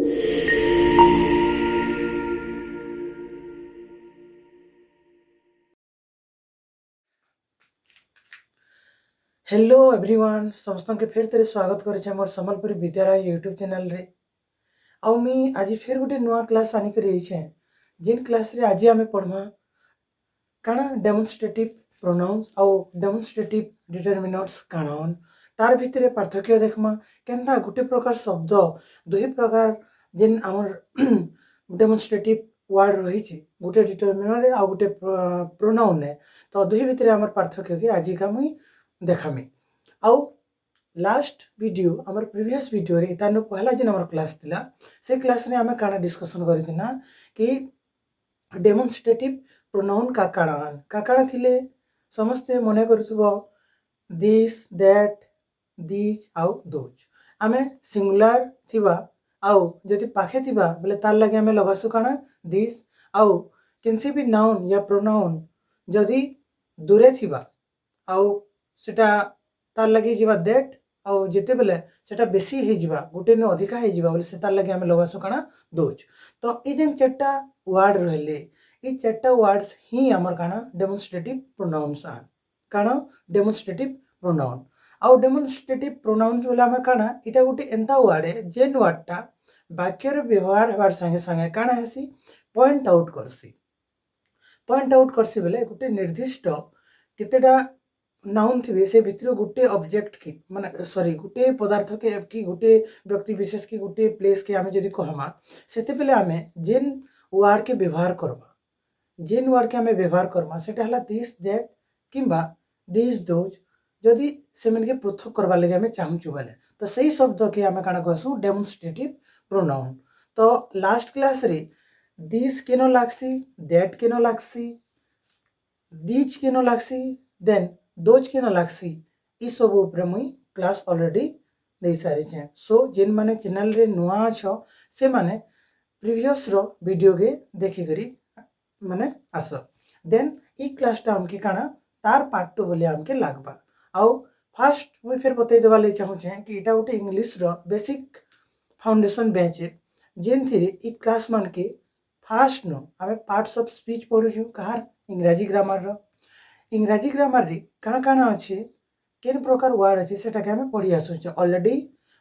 Hello everyone समस्त के फिर तेरे स्वागत करे मोर सम्बलपुरी विद्यालय यूट्यूब चैनल रे। आउ मी आज फिर गोटे नुआ क्लास आनिक जिन क्लास रे आज आम पढ़मा काना डेमोन्स्ट्रेटिव प्रोनाउंस आउ डेमोन्स्ट्रेटिव डिटरमिनर्स कानान तार भितर पार्थक्य देखमा केनता गोटे प्रकार शब्द दुई प्रकार जिन आमर डेमोन्स्ट्रेटिव वर्ड रही गोटे डिटरमिनर आ गोटे प्रोनाउन है तो दुई भितर आमर पार्थक्य के आज का मुई देखामी। आउ लास्ट वीडियो आमर प्रीवियस वीडियो रे तानो पहला जिन आमर क्लास थिला से क्लास रे आमे काना डिस्कशन करिथिना कि डेमोन्स्ट्रेटिव प्रोनाउन काकाड़ा थिले समस्ते मने करुथबो दिस दैट दिज आउ दोज आमे सिंगुलर थिबा आउ जदि पाखे थिबा बोले तार लगे आमे लगासु काना दिस आउ केनसी भी नाउन या प्रोनाउन जदि दूरे थिबा आउ सेटा तार लगे जीवा दैट आउ जेते बेले सेटा बेसी हे जीवा गोटे न अधिका हे जीवा बोले से तार लगे आमे लगासु काना दोज। तो ई जेन चारटा वर्ड रहले ई चारटा वर्ड्स ही हमर काना डेमोन्स्ट्रेटिव प्रोनाउंस आन काना डेमोन्स्ट्रेटिव प्रोनाउन आउ डेमोन्स्ट्रेटिव प्रोनाउंस बोले आमे काना इटा गोटे एंता वर्ड है जेन वर्डटा वाक्य रे व्यवहार हबार संगे संगे काना हेसी पॉइंट आउट करसी बेले गोटे निर्दिष्ट केतेटा नाउन थी से भितर गोटे ऑब्जेक्ट की माने सॉरी गोटे पदार्थ के कि गोटे व्यक्ति विशेष की गोटे प्लेस के आमे जदि कहमा सेते बेले आमे जेन वर्ड के व्यवहार करमा सेटा हला दिस दैट किंबा दिस दोज जदि सेमन के पृथक करबा लगे आमे चाहूचु बेले तो सही शब्द के आमे काना कहसु डेमोन्स्ट्रेटिव प्रोनाउन। तो लास्ट क्लास रे दिस केनो लागसी दैट केनो लागसी दिज केनो लागसी देन दोज के न लागसी ई सब ऊपर मुई क्लास ऑलरेडी दे सारी छे। सो जिन माने चैनल रे नुआ छ से माने प्रीवियस रो वीडियो के देखि करी माने आस देन ई क्लास टा हमके काना तार पार्ट 2 बोले हमके लागबा। आउ फर्स्ट मुई फिर बतै देबा ले चाहू छे कि इटा गोटे इंग्लिश रो बेसिक फाउंडेशन बैच है जेन थी ई क्लास मान के फर्स्ट नो हमें पार्ट्स ऑफ स्पीच पढु छु कहार इंग्रजी ग्रामर रो इंग्रजी ग्रामर रे काना अच्छे केन प्रकार वर्ड अच्छे सेटा के हमें पढ़ी आसुचे ऑलरेडी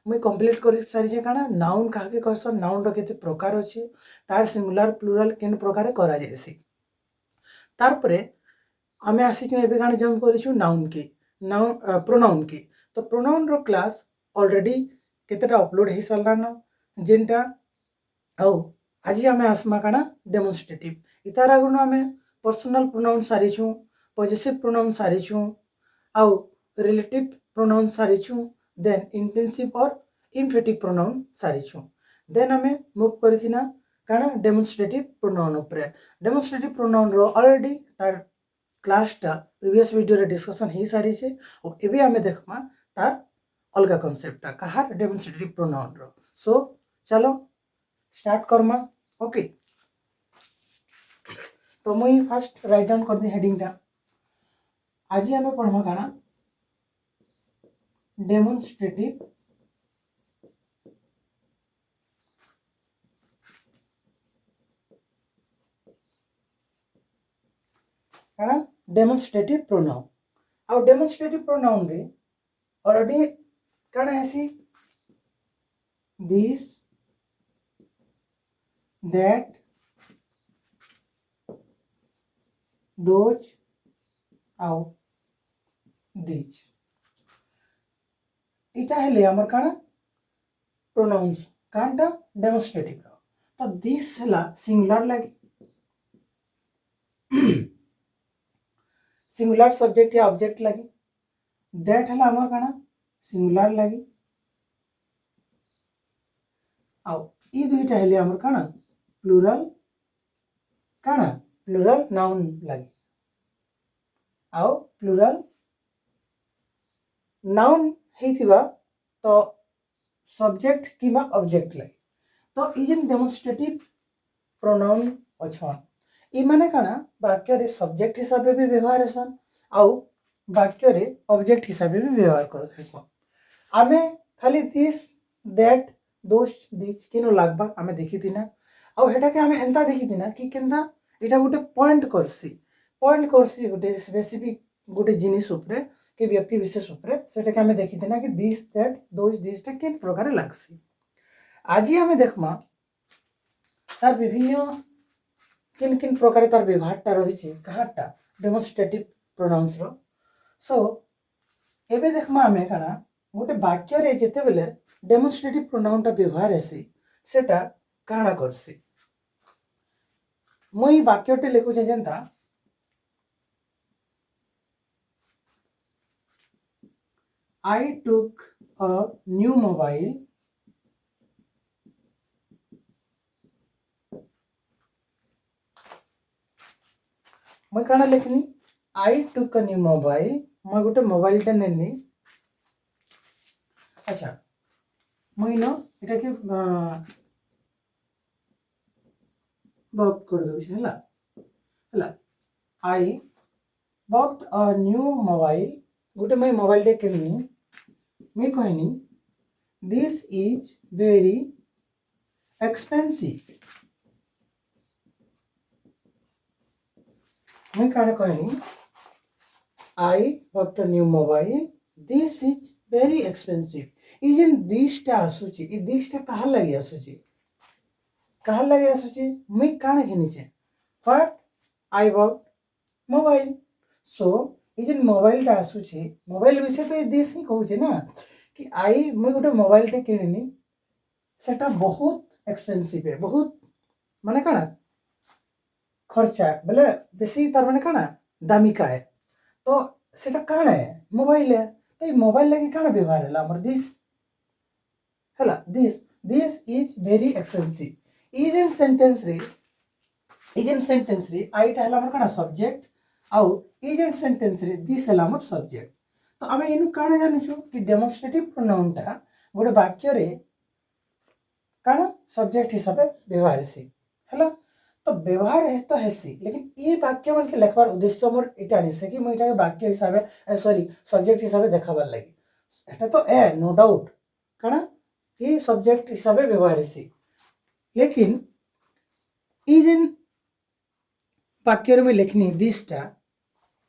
मुई कंप्लीट कर सारी छे काना नाउन काहा के कहसन नाउन रो केते प्रकार अच्छे तार सिंगुलर प्लुरल केन प्रकार करा जायसी तार परे हमें आसी छु एबे काना जंप करिछु नाउन के नाउन प्रोनाउन के तो प्रोनाउन रो क्लास ऑलरेडी केतेटा अपलोड हे सारलान जेनटा औ आज हमें आसमा काना डेमोन्स्ट्रेटिव इतार आगुन हमें पर्सनल प्रोनाउन सारी छु पॉजिटिव प्रोनाउन सारी छु आउ रिलेटिव प्रोनाउन सारी छु देन इंटेंसिव और इन्फेटिव प्रोनाउन सारी छु देन हमें मूव करिथिना काना डेमोन्स्ट्रेटिव प्रोनाउन ऊपर डेमोन्स्ट्रेटिव प्रोनाउन रो ऑलरेडी तार क्लास टा प्रीवियस वीडियो रे डिस्कशन हे सारी छे और एबे हमें देखमा तार अलगा कांसेप्ट टा कहा डेमोन्स्ट्रेटिव प्रोनाउन रो। सो चलो स्टार्ट करमा ओके। तो मुई फर्स्ट राइट डाउन कर दी हेडिंग टा आज हमें पढ़मा काना डेमोन्स्ट्रेटिव काना डेमोन्स्ट्रेटिव प्रोनाउन और डेमोन्स्ट्रेटिव प्रोनाउन रे ऑलरेडी काना हैसी दिस दैट दोज आउ दिज इटा हेले हमर काना प्रोनाउंस कांटा डेमोन्स्ट्रेटिव तो दिस हला सिंगुलर लागी सिंगुलर सब्जेक्ट या ऑब्जेक्ट लागी दैट हला हमर काना सिंगुलर लागी आउ ई दुईटा हेले हमर काना प्लुरल नाउन लागी आउ प्लुरल नाउन हेथिबा तो सब्जेक्ट किबा ऑब्जेक्ट लागी तो ई जेन डेमोन्स्ट्रेटिव प्रोनाउन अछन ई माने काना वाक्य रे सब्जेक्ट हिसाब भी व्यवहार हेसन आउ वाक्य रे ऑब्जेक्ट हिसाब भी व्यवहार करसन आमे खाली दिस दैट दोष दिस किनो लागबा आमे देखिथिना आ हेटा के आमे एंता देखिथिना कि केनता एटा गोटे पॉइंट करसी गोटे स्पेसिफिक गोटे जिनिस उपरे कि व्यक्ति विशेष उपरे सेटा के आमे देखिथिना कि दिस दैट दोष दिसटा केन प्रकार लागसी। आज आमे देखमा तार विभिन्न किन किन प्रकार तार व्यवहारटा रही कहाटा डेमोन्स्ट्रेटिव प्रोनाउंस रो। सो एबे देखमा आमे काना गोटे वाक्य रे जेते बेले डेमोन्स्ट्रेटिव प्रोनाउनटा व्यवहार हेसी सेटा काना करसी। मुई वाक्यटे लिखुचे जेंता I took a new mobile मैं काना लिखनी I took a new mobile मैं गोटे मोबाइल टा नेनी। अच्छा मुई न एटा के वर्क कर दउछ हला हला I bought a new mobile गोटे मैं मोबाइल टे किनी मैं कहनी दिस इज वेरी एक्सपेंसिव मैं काना कहनी I bought a new mobile this is very expensive ई जेन दिसटा आसुची ई दिसटा कहा लगी आसुची मैं काना घिनीचे what I bought mobile. So ई जेन मोबाइल टा आसुची मोबाइल विषय तो ये दिस ही कहूचे ना कि आई मैं गोटे मोबाइल टे किनिनी सेटा बहुत एक्सपेंसिव है बहुत माने काना खर्चा बोले बेसी तार माने काना दामिका है तो सेटा काना है मोबाइल है तो ये मोबाइल लगी काना व्यवहार है हमर दिस हला दिस इज वेरी एक्सपेंसिव इजन सेंटेंस रे आई टा हला हमर काना सब्जेक्ट आउ इजन सेंटेंस रे दिस हला हमर सब्जेक्ट। तो आमे इनु काना जानिछु कि डेमोन्स्ट्रेटिव प्रोनाउन टा गोटे वाक्य रे काना सब्जेक्ट हिसाब व्यवहार हेसी हला। तो व्यवहार है तो हेसी लेकिन ये वाक्य मन के लिखबार उद्देश्य मोर इटा नहीं से कि मैं इटा वाक्य हिसाब सॉरी सब्जेक्ट हिसाब देखाबार लगी एटा तो ए नो डाउट काना ये सब्जेक्ट हिसाब व्यवहार हेसी लेकिन ई जेन वाक्य रे मैं लिखनी दिसटा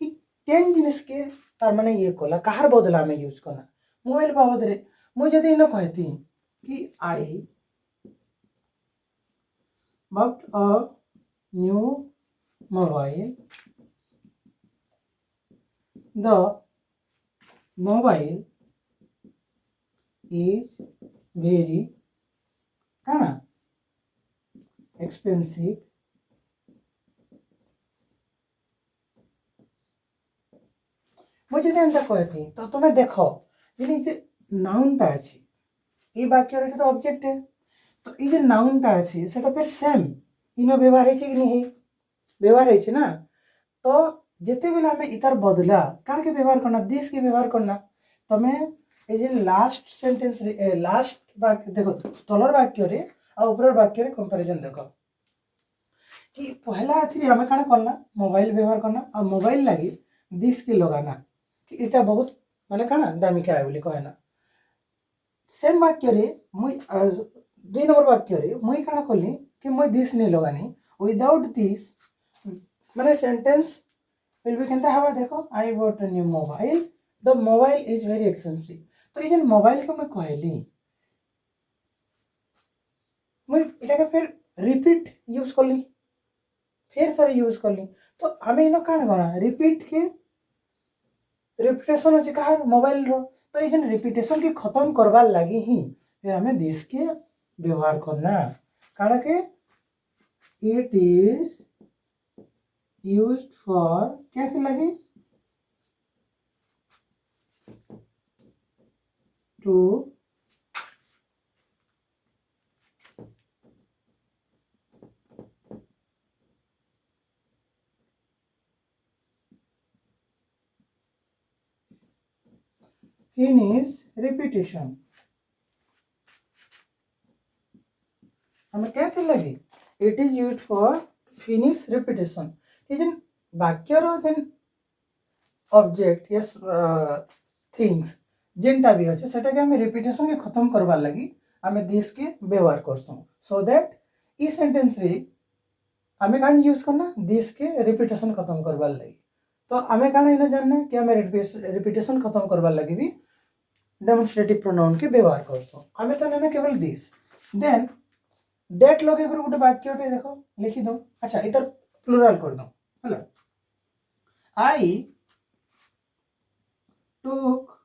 ई केन जिनिस के तार माने ये कोला कहार बदला में यूज करना मोबाइल बाबद रे मैं जदी इनो कहती कि आई bought a new mobile the mobile is very kana expensive मुझे एंता कहती तो तुम्हें देखो जे नाउनटा अछि ई वाक्य रे तो ऑब्जेक्ट है तो ये नाउनटा अच्छी सेटा फिर सेम इन व्यवहार है कि नहीं व्यवहार है ना। तो जिते बेले हमें इतार बदला कान के व्यवहार करना दिस के व्यवहार करना तमे ए जे लास्ट सेंटेंस रे लास्ट वाक्य देखो तलर वाक्य रे आ ऊपर वाक्य रे कंपैरिजन देखो कि पहला थी हमें काना करना मोबाइल व्यवहार करना और मोबाइल लगी दिस के लगाना कि इटा बहुत माने काना दामिका है बोली कहना। सेम वाक्य रे मुई 2 नंबर वाक्य रे मुई काना करली कि मुई दिस नहीं लगानी विदाउट दिस माने सेंटेंस विल बी केनता हवा देखो आई bought a new mobile the mobile is very expensive. तो ये मोबाइल को मैं कहली मुई इटा के फिर रिपीट यूज करली फिर सॉरी यूज करली तो हमें इनो काना गना रिपीट के रिपीटेशन अछि कहार मोबाइल रो तो ये रिपीटेशन के खत्म करवार लगी ही फिर हमें दिस के व्यवहार करना काना के इट इज यूज्ड फॉर कैसे लगे टू finish repetition हमें कहते लगी it is used for finish repetition ये जेन वाक्य रो जेन ऑब्जेक्ट यस थिंग्स जेनटा भी अच्छे सेटा के हमें रिपीटेशन के खत्म करवार लगी आमे दिस के व्यवहार करसु सो दैट ई सेंटेंस रे आमे कान यूज करना दिस के रिपीटेशन खत्म करबार लगी तो आमे कान इना जानना कि आमे रिपीटेशन खत्म करबार लगी भी डेमोन्स्ट्रेटिव प्रोनाउन के व्यवहार करसु आमे तो ना केवल दिस देन दैट लगे कर गोटे वाक्यटे देखो लिखि दो अच्छा इधर प्लुराल कर दो हला आई took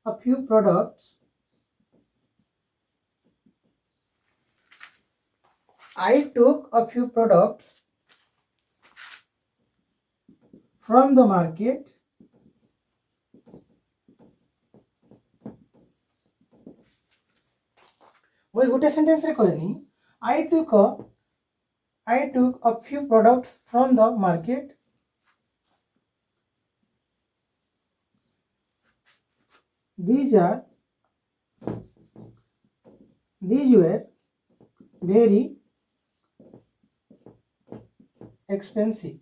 a few products. I took a few products from the market मुझे गोटे सेंटेंस रे कहनी I took a few products from the market. These were very expensive.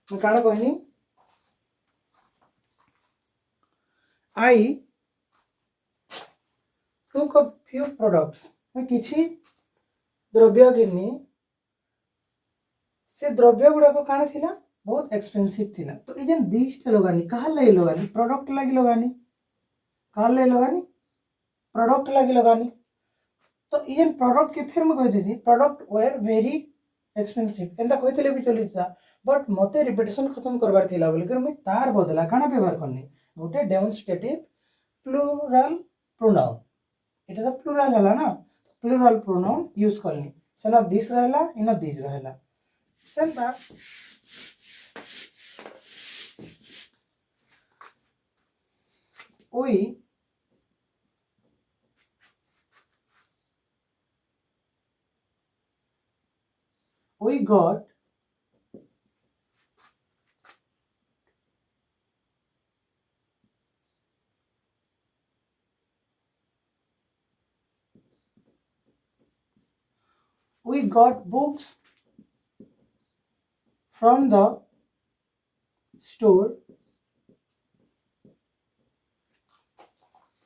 मैं काना कहनी I took a few products मैं किछि द्रव्य किनी से द्रव्य गुड़ा को काना थिला बहुत एक्सपेंसिव थिला तो ई जेन दिस लगानी कहा लगी लगानी प्रोडक्ट लगी लगानी कहा लगी लगानी प्रोडक्ट लगी लगानी तो ई जेन प्रोडक्ट के फिर मैं कहती थी प्रोडक्ट वेयर वेरी एक्सपेंसिव एंता कहते भी चली था बट मते रिपीटेशन खत्म करबार थिला बोली कर मैं तार बदला काना व्यवहार करनी गोटे डेमोन्स्ट्रेटिव प्लुराल प्रोनाउन इटा तो प्लुराल हला ना प्लुराल प्रोनाउन यूज करनी सेना दिस रहला इना दिस रहला Santa we got books from the store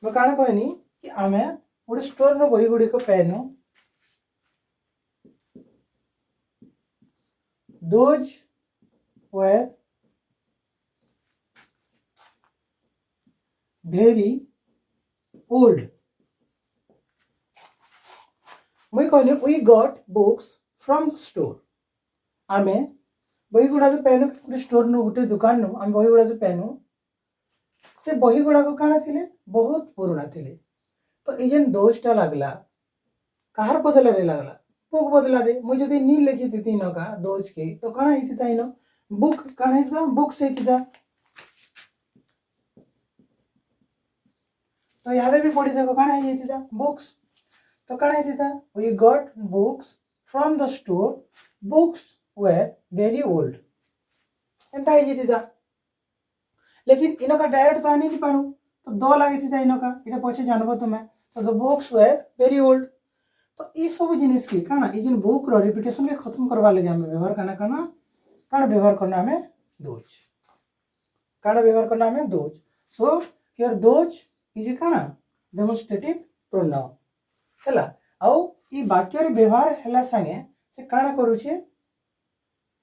मैं काना कहनी कि आमे गोटे स्टोर नो बही गुडी को पेनु those were very old मैं कहनी we got books from the store आमे बही गुडा जो पेनु गोटे स्टोर नो गोटे दुकान नो आमे बही गुडा जो पेनु से बही गुडा को काना थिले बहुत पुराना थिले तो ई जेन दोजटा लागला कहार बदला रे लागला बुक बदला रे मुझे जदी नी लिखी थी तीनों का दोज के तो काना हिती था इनो बुक काना हिती था बुक से हिती था तो याद भी पड़ी देखो काना हिती था बुक्स तो काना हिती था we got books from the store books were very old एंता हिती था लेकिन इनो का डायरेक्ट तो आनी नहीं पानु तो दो लगी था इनो का इटा पछे जानबो तुम्हें तो the books were very old तो ये सब जिनिस की काना ये जिन बुक रो रिपीटेशन के खत्म करवा लगे हमें व्यवहार काना काना काना व्यवहार करना हमें दोज काना व्यवहार करना हमें those so here those is काना डेमोन्स्ट्रेटिव प्रोनाउन हैला आउ ई वाक्य रे व्यवहार हैला संगे से काना करूछे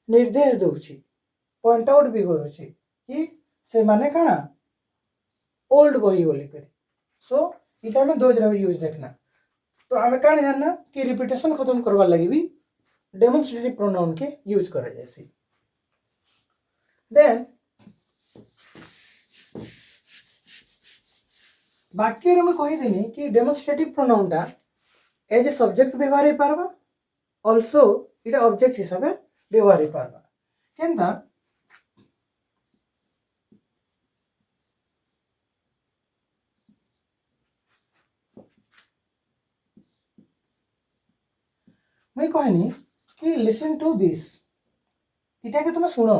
निर्देश दउछि पॉइंट आउट भी करूछे कि से माने काना ओल्ड बॉय बोली करी सो इटा में दोज रे यूज देखना तो हमें क्या जानना कि रिपीटेशन खत्म करवा लगी भी डेमोन्स्ट्रेटिव प्रोनाउन के यूज करे जैसी देन वाक्य रे मैं कहि देनी कि डेमोन्स्ट्रेटिव प्रोनाउन टा एज ए सब्जेक्ट व्यवहार हो पारबा आल्सो इटा ऑब्जेक्ट हिसाब से व्यवहार हो पारबा केनता मैं कहनी कि लिसन टू दिस इटा के तुम सुनो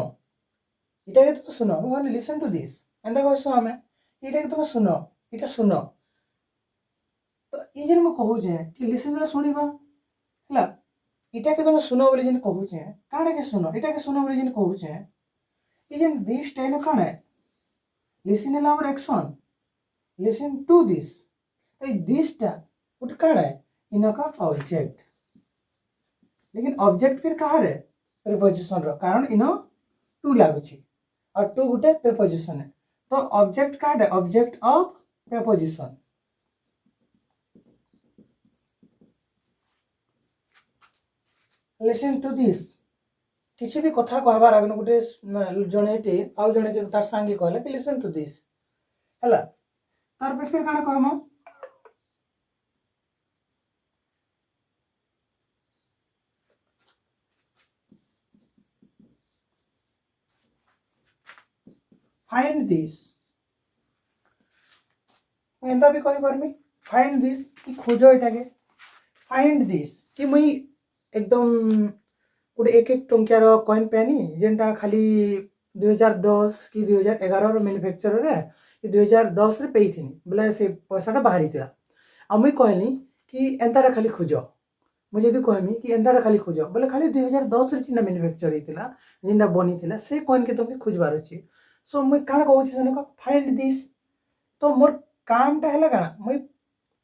मैं कहनी लिसन टू दिस एंता कहसु हमें इटा के तुम सुनो इटा सुन तो ये जेन मैं कहूचे कि लिसन बोले सुनिबा हला इटा के तुम सुनो बोले जेन कहूचे काणे के सुनो इटा के सुनो बोले जेन कहूचे ये जेन दिस टाइम काणे लिसन है हमर एक्शन लिसन टू दिस तो दिस टा उठ काणे इनका ऑब्जेक्ट लेकिन ऑब्जेक्ट फिर कहाँ रे प्रीपोजिशन रो कारण इनो टू लागुची और टू गुटे प्रीपोजिशन है तो ऑब्जेक्ट काटे object of preposition listen to this किसी भी कथा कहबार आगे गोटे जनेटे आउ जने के तार संगे कहला कि लिसन टू दिस हला तार पे फिर काना कहमा फाइंड दिस एंता भी कहि परमी फाइंड दिस कि खोजो एटा के फाइंड दिस कि मुई एकदम गोटे एक एक टंकियार कॉइन पेनी जेनटा खाली 2010 कि 2011 रो मैन्युफैक्चर रे कि 2010 रे पेइथिनी बोले से पैसाटा बाहरी थिला आ मुई कहनी कि एंताटा खाली खोजो मुझे जदि कहमी कि एंताटा खाली खोजो बोले खाली 2010 रे जिना मैन्युफैक्चर हिथिला जिना बनी थिला से कॉइन के तुमके खोजबार अछि सो मुई काना कहूछि सनका फाइंड दिस तो मोर कामटा हैला काना मुई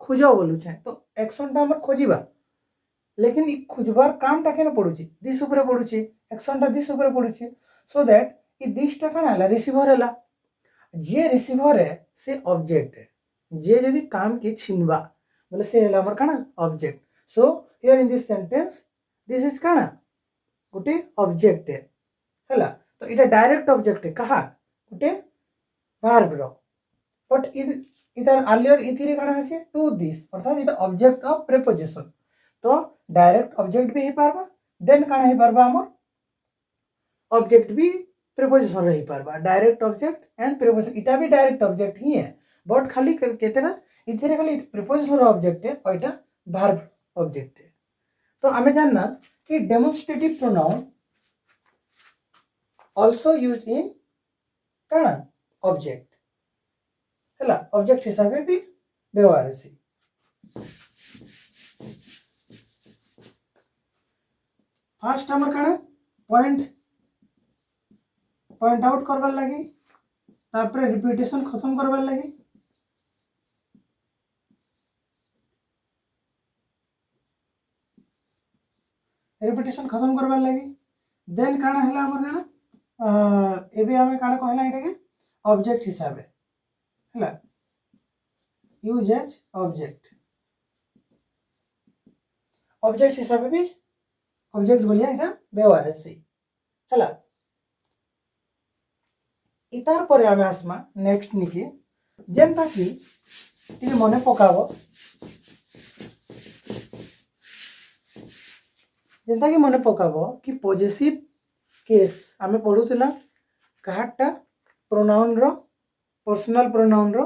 खोजो बोलु छे तो एक्शनटा हमर खोजिबा लेकिन इ खोजबार कामटा केना पडुछि दिस ऊपर पडुछि एक्शनटा दिस ऊपर पडुछि सो दैट इ दिसटा काना हैला रिसीवर हैला जे रिसीवर है से ऑब्जेक्ट है जे यदि काम के छिनबा बोले से हैला हमर काना object so here in this sentence this is काना गोटे ऑब्जेक्ट है हैला तो इटा डायरेक्ट ऑब्जेक्ट है कहा गोटे वर्ब रो बट इधर अर्लियर इथिरे काना আছে टू दिस अर्थात इटा ऑब्जेक्ट ऑफ प्रीपोजिशन तो डायरेक्ट ऑब्जेक्ट भी हे पारबा देन काना हे पारबा हमर ऑब्जेक्ट भी प्रीपोजिशन रही पारबा डायरेक्ट ऑब्जेक्ट एंड प्रीपोजिशन इटा भी डायरेक्ट ऑब्जेक्ट ही है बट खाली केतेना इथिरे खाली प्रीपोजिशन रो ऑब्जेक्ट है और इटा वर्ब ऑब्जेक्ट है तो हमें जानना कि demonstrative pronoun also used in काना ऑब्जेक्ट हैला ऑब्जेक्ट हिसाब भी व्यवहार है फर्स्ट हमर काना पॉइंट आउट करबार लगी तारपरे रिपीटेशन खत्म करबार लगी रिपीटेशन खत्म करबार लगी देन काना हैला हमर काना एबे हमें काना कहला एटा के ऑब्जेक्ट हिसाब हैला यूज एज ऑब्जेक्ट ऑब्जेक्ट हिसाब भी ऑब्जेक्ट बोलिया एटा व्यवहार है हैला इतार पर हमें आसमा नेक्स्ट निके जेनता कि टिके मने पकाबो जेनता कि मने पकाबो कि पॉजिटिव केस आमे पढुतिला काहाटा प्रोनाउन रो पर्सनल प्रोनाउन रो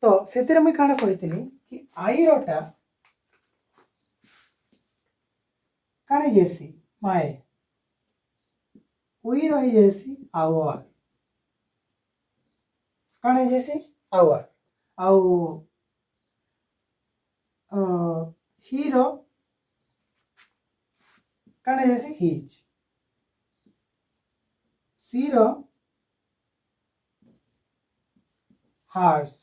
तो सेतेरे मैं काना कहितली कि आई रोटा काने जेसी माए उई रही जेसी आवर काने जेसी आवर आउ हीरो काने जेसी हिज सीरो hers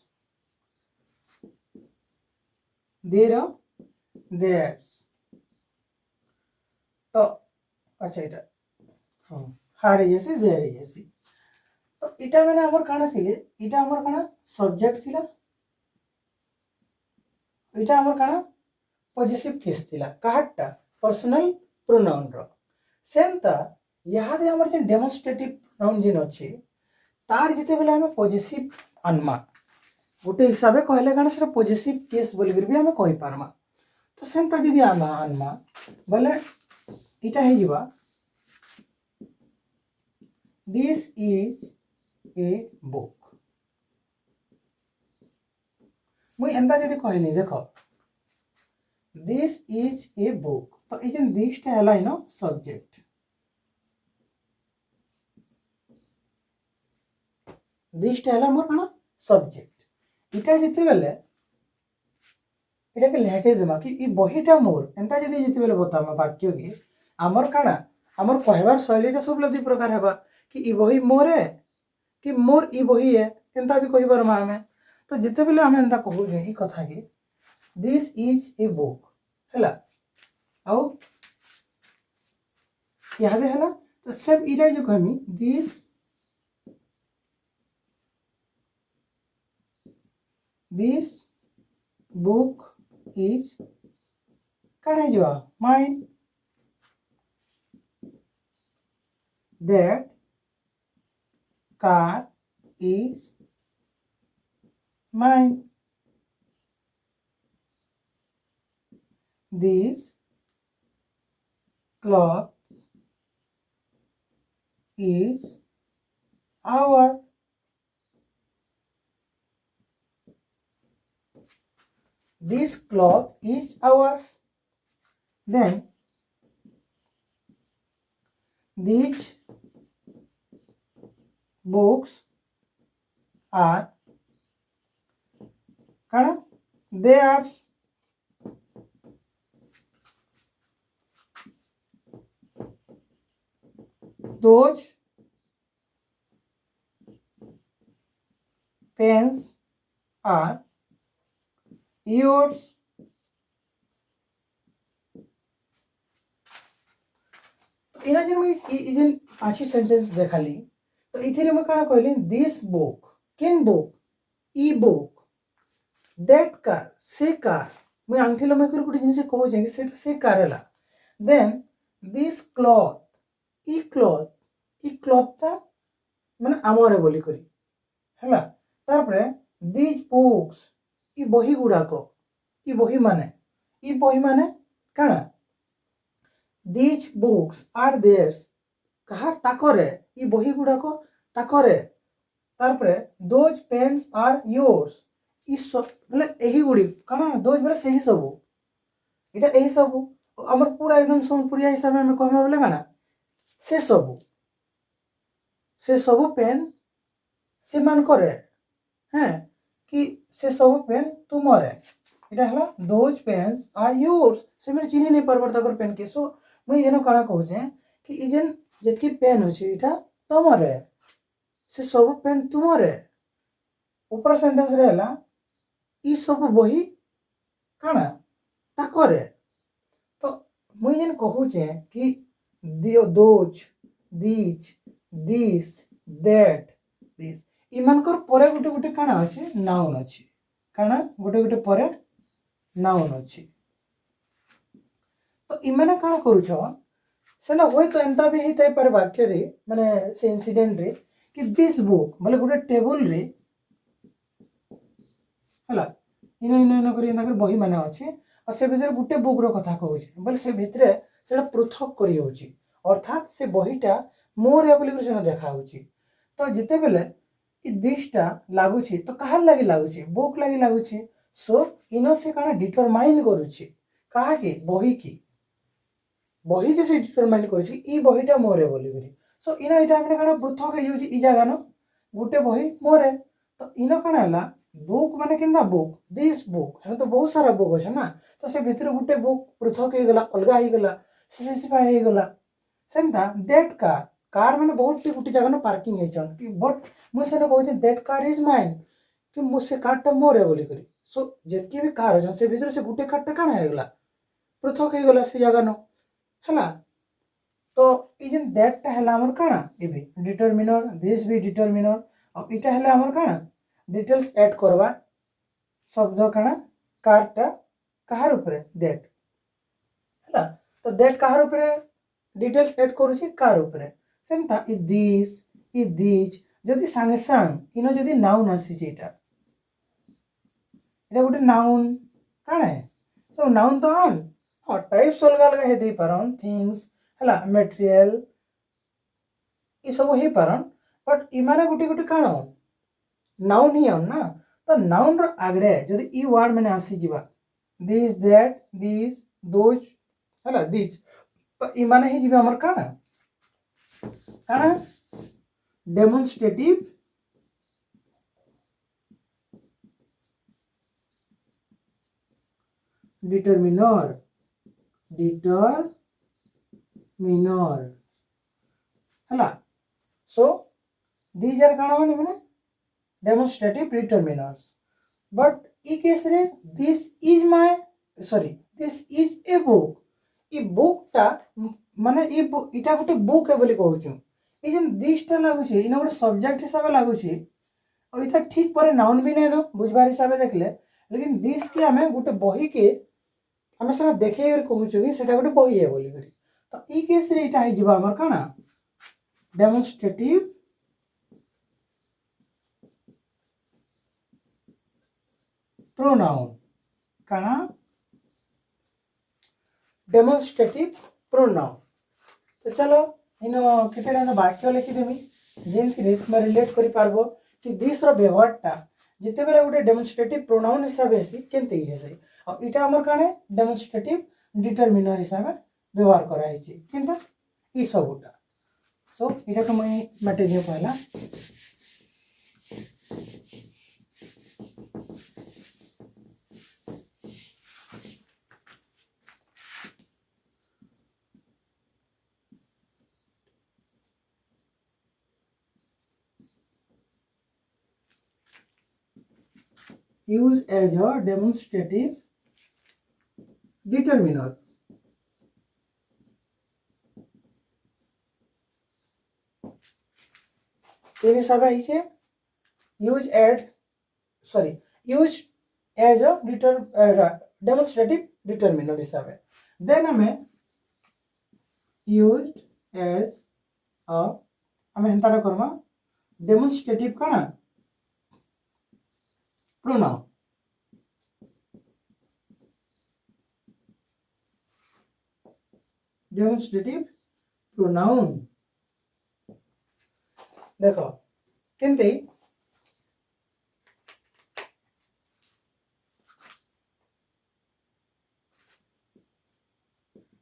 देरो theirs तो अच्छा इटा हाँ हारे जैसे देरे जैसे तो इटा मैंने हमर काना थिले इटा हमर काना सब्जेक्ट थिला इटा हमर काना पॉजिटिव केस थिला काहाटा पर्सनल प्रोनाउन रो सेंता यहाँ दे हमर जे डेमोन्स्ट्रेटिव प्रोनाउन जिन अछि तार जिते बेले हमें पॉजिटिव अनमा गोटे हिसाब से कहले काना से पॉजिटिव केस बोल कर भी हमें कहि पारमा तो सेंता जदी अनमा बोले इटा हे जिबा दिस इज ए बुक मुई एंता जदी कहनी देखो दिस इज ए बुक तो ए जन दिस टा हला इनो सब्जेक्ट दिस टा हला मोर काना सब्जेक्ट इटा जिते बेले इटा के लेटे देमा कि ई बहीटा मोर एंता जदी जिते बेले बतामा वाक्य के आमर काना आमर कहबार शैलीटा सब दु प्रकार हेबा कि ई बही मोर है कि मोर ई बही है एंता भी कहि परमा हमें तो जिते बेले हमें एंता कहू जे ई कथा के दिस इज ए बुक हैला आउ यादे हैला तो सेम इटा जो कहमी दिस बुक इज काना जो mine that car is mine. This cloth is our. This cloth is ours. Then these books are kind theirs. Those pens are yours. इना जन मैं इजन पांची सेंटेंस देखाली तो इथिरे मैं काना कहली दिस बुक केन बुक ई बुक दैट कार से कार मैं आंठी लमे कर गुडी जिनिस कहू जे सेटा से कार हला देन दिस क्लॉथ ई क्लॉथ ता माने आमरे बोली करी हला तार परे दिस बुक्स ई बही माने काना These books are theirs. कहा ताकरे ये बही गुड़ा को ताकरे तारपरे those pens are yours. इस सब मतलब यही गुड़ी कहाँ those बोले सही सबू इटा यही सबू अमर पूरा एकदम संपूर्ण हिसाब में कहमा बोले गाना से सबू पेन से मान करे हैं कि से सबू पेन तुमरे इटा हला those pens are yours से मेरे चिन्ह नहीं परवर्ता कर पेन के सो मैं एनो काना कहू जे कि इजन जतकी पेन होची इटा तमरे से सब पेन तुमरे ऊपर सेंटेंस रहला ई सब बही काना ताकरे तो मैं एन कहू जे कि those these this that this इमानकर परे गुटे गुटे काना अछि नाउन अछि काना गुटे गुटे परे नाउन अछि तो इमाने काना करूछ सेला होय तो एंता भी हेतै पर वाक्य रे माने से इंसिडेंट रे कि दिस बुक मतलब गुटे टेबल रे हला इनो करी एंता कर बही माने अछि और से भीतर गुटे बुक रो कथा कहूछ बोले से भितरे सेला पृथक करी होची अर्थात से बहीटा मोर या बोली से देखा होची तो जिते बेले इ दिसटा लागुची तो कहार लागि लागुची बुक लागि लागुची सो इनो से काना डिटरमाइन करूची कहा के बही के से डिटरमाइन करूची ई बहीटा मोरे बोली करी सो इना इटा हमने काना पृथक हे यूजी इ जागा न गुटे बही मोरे तो इनो काना हला बुक माने किंदा बुक दिस बुक है तो बहुत सारा बुक अछि ना तो से भीतर गुटे बुक पृथक हे गला अलगा हे गला स्पेसिफाई हे गला सेंता दैट कार माने बहुत गुटे जगह न पार्किंग हे छन कि बट मु से न कहू जे दैट कार इज माइन कि मु से कारटा मोरे बोली करी सो जेतकी भी कार अछि से भीतर से गुटे कारटा काना हे गला पृथक हे गला से जगह न हला तो इजन दैट ता हला हमर काना एबे डिटरमिनर दिस भी डिटरमिनर और इटा हला हमर काना डिटेल्स ऐड करवा शब्द काना कारटा कहार ऊपर दैट हला तो दैट कहार ऊपर डिटेल्स ऐड करूची कार ऊपर सेंता इ दिस जदी संगे संग इनो जदी नाउन आसी जेटा एटा गुटे नाउन काना है सो नाउन तो हन हां टाइप्स अलग अलग हे दे परन थिंग्स हला मटेरियल इ सब हे परन बट इमाने गुटे गुटे काना नाउन ही हन ना तो नाउन रो आगडे जदी इ वर्ड माने आसी जिबा दिस दैट दिस दोज हला दिस तो इमाने ही जिबा हमर काना डेमोन्स्ट्रेटिव डिटरमिनर डिटरमिनर हला सो दीज आर काना माने डेमोन्स्ट्रेटिव डिटरमिनर्स बट ई केस रे this is my sorry this is a book ई बुक टा माने ई इटा गोटे बुक है बोली कहूछु ई जेन दिस टा लागु छै इना गोटे सब्जेक्ट हिसाब लागु छै और इता ठीक पर नाउन भी नै न बुझबार हिसाब देखले लेकिन दिस के हमें गोटे बही के हमें सब देखे और कहूछु कि सेटा गोटे बही है बोली करी तो ई केस रे इटा हे जिबा हमर काना डेमोन्स्ट्रेटिव प्रोनाउन काना डेमोन्स्ट्रेटिव प्रोनाउन तो चलो इन केतेडा वाक्य लिखि देमी जेनथि तुम रिलेट करि पारबो कि दिस रो व्यवहारटा जेते बेले गोटे डेमोन्स्ट्रेटिव प्रोनाउन हिसाब हेसी केनते हेसी और इटा हमर काने डेमोन्स्ट्रेटिव डिटरमिनर हिसाब व्यवहार करा हेछि किंतु ई सबटा सो इटा को मैं माटे दियो पहला use as a demonstrative determiner तेरे सब है use as a demonstrative determiner हिसाब है then हमें used as a हमें हंतारा करमा demonstrative काना pronoun demonstrative pronoun देखो केनते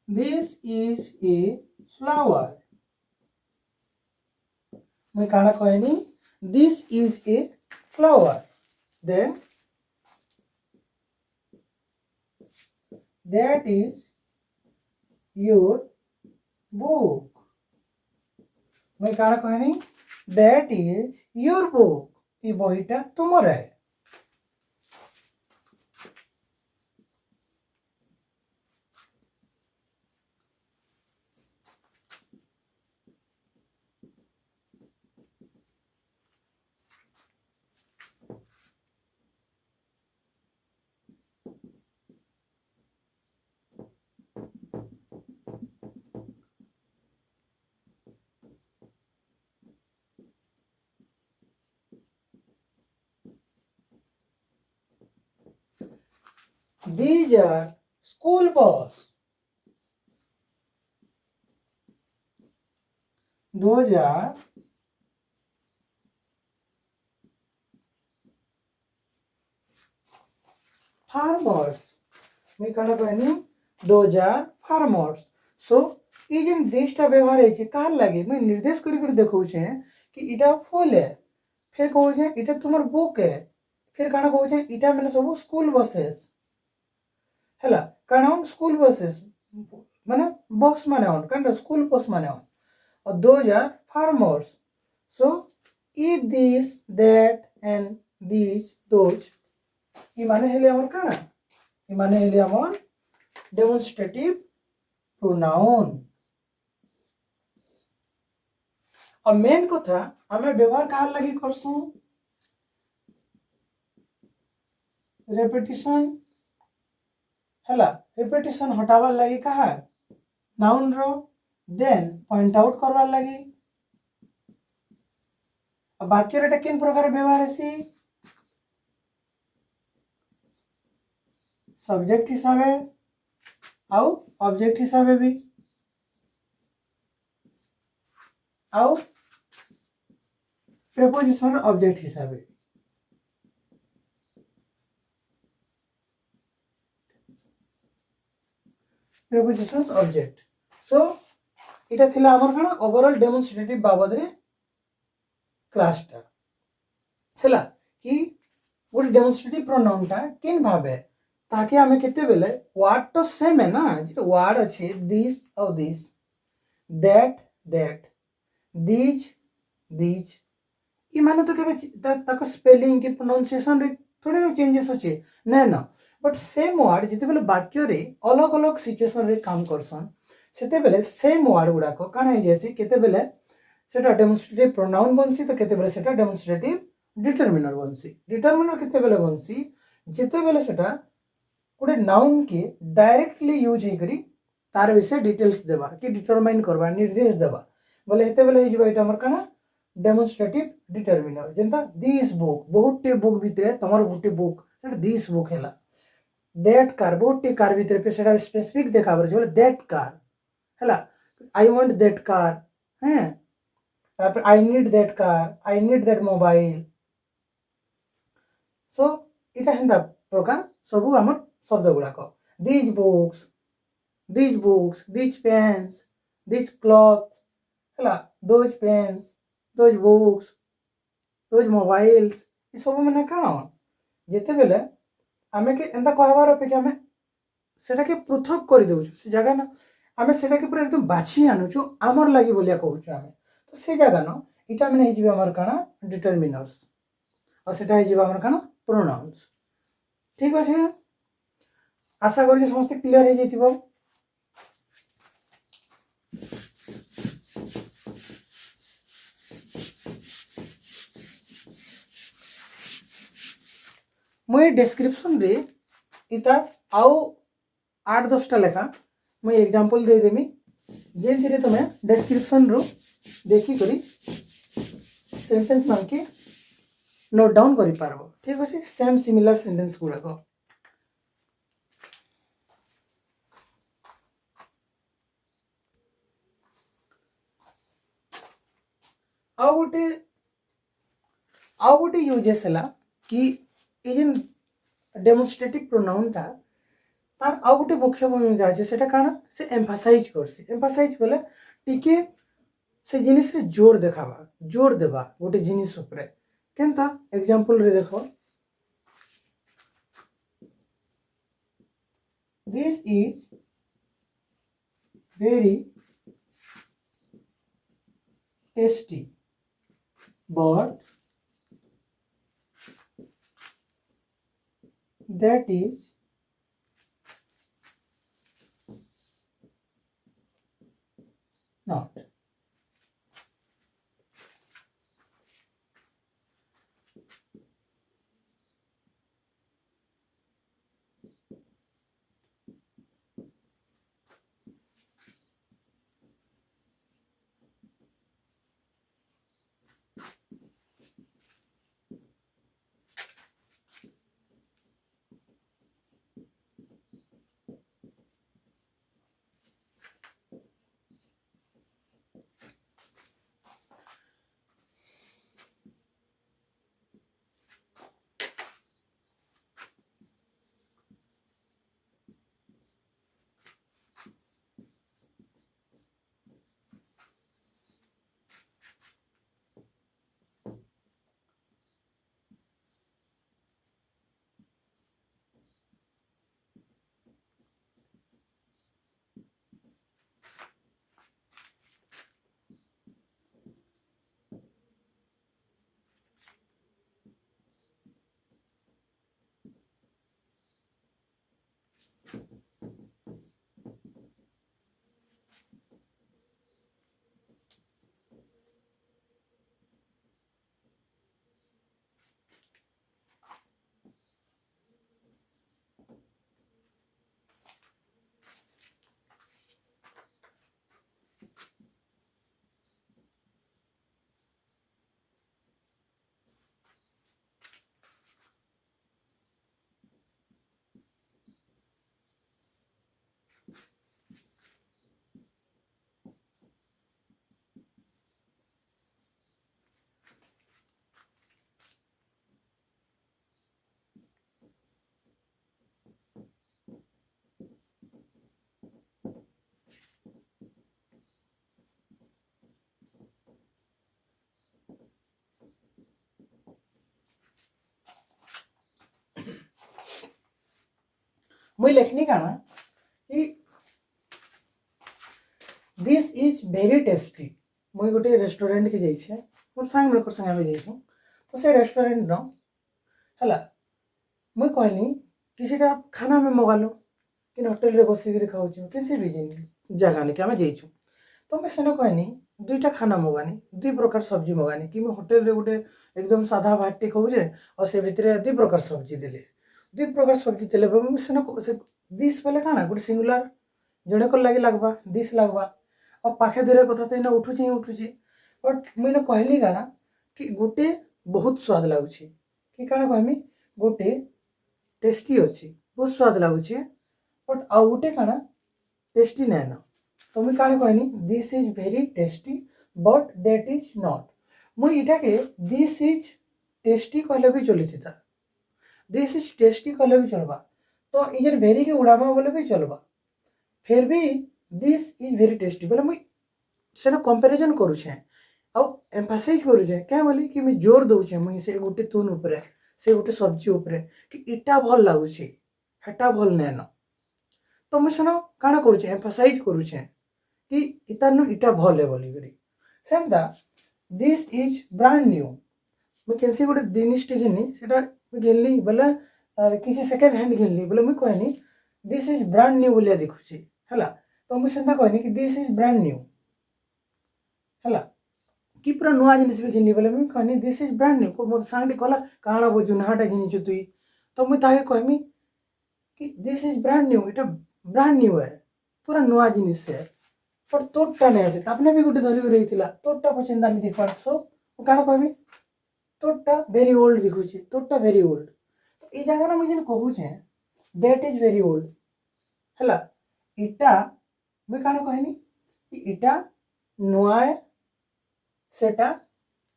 this is a flower मैं काना कहनी this is a flower then that is your book मैं काना कहनी that is your book ये बहीटा तुमर है These are school bus. Those are farmers. मैं कहना कहनी those are farmers. So ये जिन देशटा व्यवहार है जे काल लागे मैं निर्देश करी देखौ छे कि इटा फूल है फिर कहू छे इटा तुमर बुक है फिर काना कहू छे इटा माने सब स्कूल बसेस हला काना स्कूल बसेस माने बस माने ऑन काना स्कूल बस माने ऑन और those are farmers so eat this that and these those ई माने हेले हमर काना ई माने हेले हमर डेमोन्स्ट्रेटिव प्रोनाउन और मेन कथा हमें व्यवहार कहाँ लगी करसू रेपिटेशन हला रेपिटेशन हटावार लगी कहा नाउन रो देन पॉइंट आउट करवार लगी अब वाक्य रे किन प्रकार व्यवहार हेसी सब्जेक्ट हिसाबे आउ ऑब्जेक्ट हिसाबे भी आउ प्रीपोजिशन ऑब्जेक्ट हिसाबे प्रीपोजिशंस ऑब्जेक्ट सो इटा थिला हमर खाना ओवरऑल डेमोन्स्ट्रेटिव बाबद रे क्लास टा हैला कि गोटे डेमोन्स्ट्रेटिव प्रोनाउन टा केन भाबे ताकि आमे केते बेले वर्ड तो सेम है ना, जे वर्ड अच्छे दिस और this, that that, these these, ई माने तो केबे ताको स्पेलिंग के प्रोनाउंसिएशन रे थोड़े ना चेंजेस अच्छे ना ना, बट सेम वर्ड जिते बेले वाक्य रे अलग अलग सिचुएशन रे काम करसन सेते बेले सेम वर्ड गुडा को काना हे जैसे केते बेले सेटा डेमोन्स्ट्रेटिव प्रोनाउन बनसी तो केते बेले सेटा डेमोन्स्ट्रेटिव डिटरमिनर बनसी। डिटरमिनर केते बेले बनसी जेते बेले सेटा गोटे नाउन के डायरेक्टली यूज हे करी तार विषय डिटेल्स देबा कि डिटरमाइन करबा निर्देश देबा बोले हेते बेले हे एटा हमर काना डेमोन्स्ट्रेटिव डिटरमिनर। जेंता दिस बुक बहुते बुक भितरे तमर गुटे बुक सेटा दिस बुक हैला, दैट कार बहुते कार भितरे पे सेटा स्पेसिफिक देखाबर जे बोले दैट कार हैला, आई वांट दैट कार हैं, तापर I need that car, I need that mobile. So इटा हेंता प्रकार सबु हमर शब्द गुडाक these books, these books, these pens, these cloth हैला, those pens, those books, those mobiles, ई सब माने काना जेते बेले आमे के एंता कहबार अपेक्षा आमे सेटा के पृथक कर देउ से जगह ना आमे सेटा के पूरा एकदम बाछि आनुछु हमर लागि बोलिया कहूछु आमे, तो से जगह न इटा माने हे जिबे हमर काना डिटरमिनर्स और सेटा हे जिबे हमर काना प्रोनाउंस। ठीक अछि, आशा करी समस्त क्लियर हे जइथिबो। मुई डिस्क्रिप्शन रे इता आउ 8-10टा लेखा मुई एग्जांपल दे देमी जेंथिरे तमे डिस्क्रिप्शन रो देखि करी सेंटेंस मान के नोट डाउन करि पारबो। ठीक अछि, सेम सिमिलर सेंटेंस गुडा को आउ गोटे यूजेस हला कि ए जेन डेमोन्स्ट्रेटिव प्रोनाउन ता तार आउ गोटे मुख्य भूमिका अछि सेटा काना से एम्फासाइज करसी। एम्फासाइज बोले टिके से जिनिस रे जोर देखाबा, जोर देबा गोटे जिनिस ऊपर केनता एग्जांपल रे देखो, this is very tasty but that is not। मुई लेखनी काना कि दिस इज वेरी टेस्टी। मुई गोटे रेस्टोरेंट के जाइछे मोर सांग मेरे संगे आमे जाइछू तो से रेस्टोरेंट न हला मुई कहली किसीटा खाना में मगालो कि होटल रे बसिक खाऊँ किसी भी जगह नहीं आम जाइछू तो मैं सेन कहनी दुईटा खाना मगानी दुई प्रकार सब्जी मगानी कि होटेल रे गोटे एकदम साधा भातटे खाऊे और से भितर दुई प्रकार सब्जी देले दुई प्रकार सब्जी देले सेन डिश बोले काना गोटे सिंगुलर जड़े को लगे लगवा डिश लगवा और पाखे धरे कथा तो इना उठुचे ही उठुचे बट मुझे कहली काना कि गोटे बहुत स्वाद लगुच कि काना कहमी गोटे टेस्टी अच्छी बहुत स्वाद लगुच बट आउ गोटे काना टेस्टी नैन तो मुझे काना कहनी this is very tasty but that is not मुझे इटा के दिस इज टेस्टी कहले भी चली था दिस इज टेस्टी कहले भी चलवा तो इजन भेरी के उड़ामा बोले भी चलवा फिर भी दिस इज वेरी टेस्टी बोले मुई सेना कंपैरिजन करूछे आउ एम्फासाइज करूछे क्या बोली कि मैं जोर दउछे मुई से गोटे तुन ऊपर से गोटे सब्जी ऊपर कि इटा भल लागुछे हेटा भल नैन तो मैं सेना काना करूछे एम्फासाइज करूछे कि इतानु इटा भल है बोली करी सेमता दिस इज ब्रांड न्यू मैं कैसे गोटे जिनिसटे घिनी सेटा घिनली बोले किसी सेकेंड हैंड घिनली बोले मुई कहनी दिस इज ब्रांड न्यू बोलिया देखुची हला तो मुझे सेंता कहनी कि दिस इज ब्रांड न्यू हला कि पूरा नुआ जिनिस भी घिनली बोले मुझे कहनी दिस इज ब्रांड न्यू को मोर सांगटे कहला काଣା बो जुनाहाटा घिनिछु तुई तो मुझे ताके कहमी कि दिस इज ब्रांड न्यू इटा ब्रांड न्यू है पूरा नुआ जिनिस है पर तोटा नहीं आसे आपने भी गोटे धरी रही थिला तोटा पछंदा नहीं देखा सो काଣା कहमी तोटा वेरी ओल्ड दिखुची तोटा वेरी ओल्ड तो ई जगह मुझे कहूचे दैट इज वेरी ओल्ड हला इटा मुझे काना कहनी कि इटा नुआ है सेटा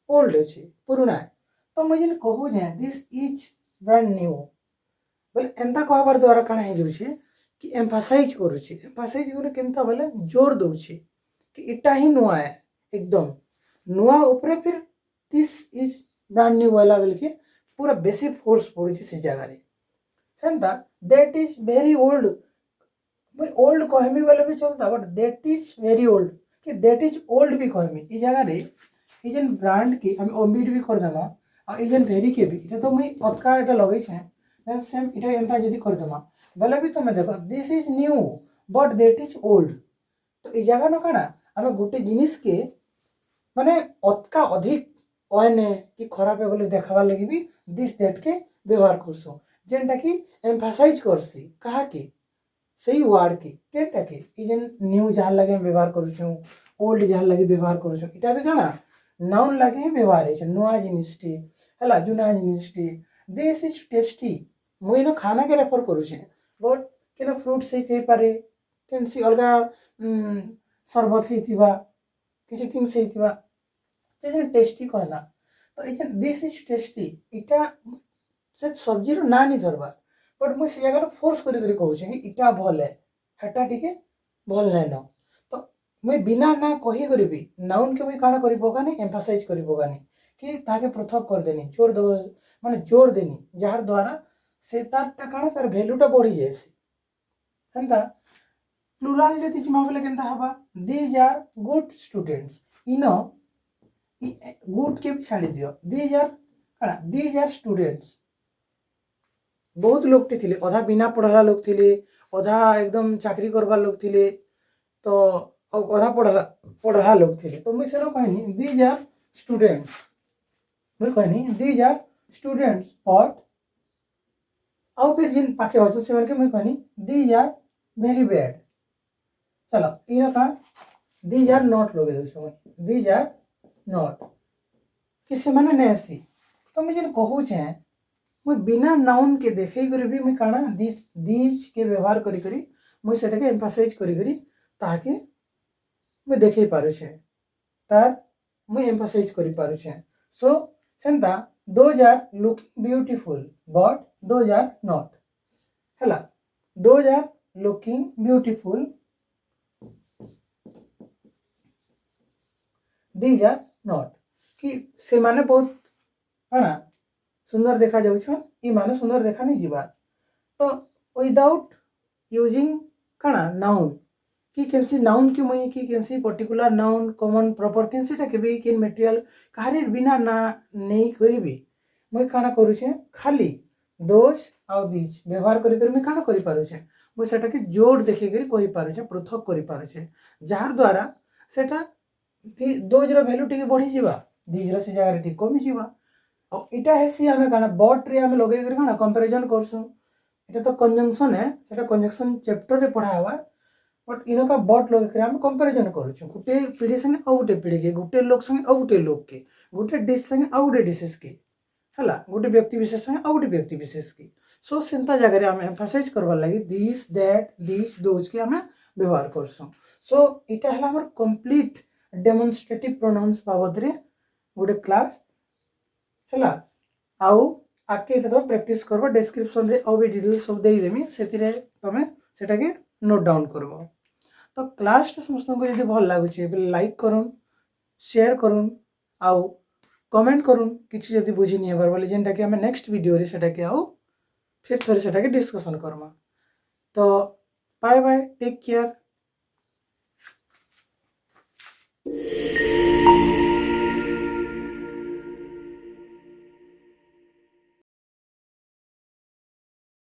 ओल्ड अच्छे पुराना है तो मुझे कहूचे दिस इज ब्रांड न्यू बोले एंता कहबार द्वारा काना हो जाउछे कि एम्फासाइज करूछे एम्फासाइज करे केनता बोले जोर दउछे कि इटा ही नुआ है एकदम नुआ ऊपर फिर दिस इज ब्रांड न्यू वाला बोल के पूरा बेसी फोर्स पड़ुछे से जगह रे Santa that is very old मैं ओल्ड कहमी बोले भी चलता but that is very old कि दैट इज ओल्ड भी कहमी ई जगह रे ई जन ब्रांड के हम ओमिट भी कर देमा और ई जन वेरी के भी इटा तो मैं अतका एटा लगै छे देन सेम इटा एंता जदी कर देमा बोले भी तुम देखो this is new but that is old तो ई जगह न काना हम गोटे जिनिस के माने अतका अधिक ओने कि खराब है बोले देखावा लगी भी दिस दैट के व्यवहार करसो जेनटा कि एम्फासाइज करसी कहा कि सही वर्ड के केनटा के ई जेन न्यू जहाँ लगे व्यवहार करूछु ओल्ड जहाँ लगे व्यवहार करूछु इटा भी काना नाउन लगे व्यवहार है नुआ जिनिसटी हला जुना जिनिसटी दिस इज टेस्टी मुई न खाना के रेफर करूछे बट केना फ्रूट से थे पारे केनसी अलगा शरबत हेतिबा किसी थिंग से हेतिबा जेन टेस्टी कहना तो ई जेन दिस इज टेस्टी इटा से सब्जी रो ना नहीं धरबा बट मुझे जगह फोर्स करी कहूँ कि इटा भल है हेटा टिके भल नाइन तो मुझे बिना ना कही करी नाउन के मुझे काना करी पकानी एम्फासाइज करी पकानी कि ताके पृथक कर देनी जोर दब माने जोर देनी जार द्वारा से तारटा काना तार वैल्यूटा बढ़ी जाएसी हेंता प्लुराल जति जिमा बोले केनता हबा दीज आर गुड स्टूडेंट्स इनो गुड के भी छाड़ी दियो दीज आर स्टूडेंट्स बहुत लोग थे अधा बिना पढ़ला लोग थे अधा एकदम चाकरी करवा लोग थे तो अधा पढ़ला लोग थे तो मुझे सेनो कहनी दीज आर स्टूडेंट्स मुझे कहनी दीज आर स्टूडेंट्स बट आउ फिर जिन पाखे अच्छे से मुझे कहनी दीज आर वेरी बैड चलो इन का दीज आर नॉट लगे दीज आर नॉट कि से माने नेसी तो मुझे कहूचे मुझे बिना नाउन के देखे करी भी मुझे काना दीज के व्यवहार करी करी मुझे सेटा के एम्फासाइज करी करी ताकि मुझे देखे पारुछे तार मुझे एम्फासाइज करी पारुछे सो सेंता those are looking beautiful but those are not हला those are looking beautiful these are not कि से माने बहुत काना सुंदर देखा जाउछन ई माने सुंदर देखा नहीं जीवा तो विदाउट यूजिंग काना नाउन कि कैंसी नाउन कि मुई कि कैंसी पर्टिकुलर नाउन कॉमन प्रॉपर कैंसीटा के भी किन मटेरियल कारे बिना ना नहीं करिबी मुई काना करूछे खाली दोज आउ दीज व्यवहार करी करी मुई काना करि पारुछे मुई सेटा के जोड़ देखि करी कहि पारुछे पृथक करि पारुछे जार द्वारा सेटा दोज रो वैल्यू टिके बढ़ी जिबा दीज रो से जगह टिके कमी जिबा और इटा हेसी आमे काना बट रे आमे लगे करी काना कंपैरिजन करसु इटा तो कंजंक्शन है सेटा कंजंक्शन चैप्टर रे पढ़ा हुआ बट इनका बट लगे करी आमे कंपैरिजन करूछु गुटे पीढ़ी संगे आ गुटे पीढ़ी के गुटे लोक संगे आ गुटे लोक के गुटे डिश संगे आ गुटे डिशेस के हला गोटे व्यक्ति विशेष संगे आ गोटे व्यक्ति विशेष के सो सेंता जगह आम एम्फासाइज करवार लगी दिस दैट दिस दोज के आम व्यवहार करसुँ सो इटा है हमर कंप्लीट डेमोन्स्ट्रेटिव प्रोनाउंस बाबद रे गोटे क्लास हला आउ आके एटा तो प्रैक्टिस करबो डिस्क्रिप्शन रे आउ भी डिटेल्स सब देई देमी सेतिरे तमे सेटा के नोट डाउन करबो तो क्लास टा समस्त को यदि भल लागुचे बे लाइक करूँ शेयर करूँ आउ कमेंट करूँ किसी जदि बुझी नहीं हेबार बोले जेनटा कि आम नेक्स्ट वीडियो रे सेटा के आउ फिर थोड़े सेटा के डिस्कशन करमा तो बाय बाय टेक केयर।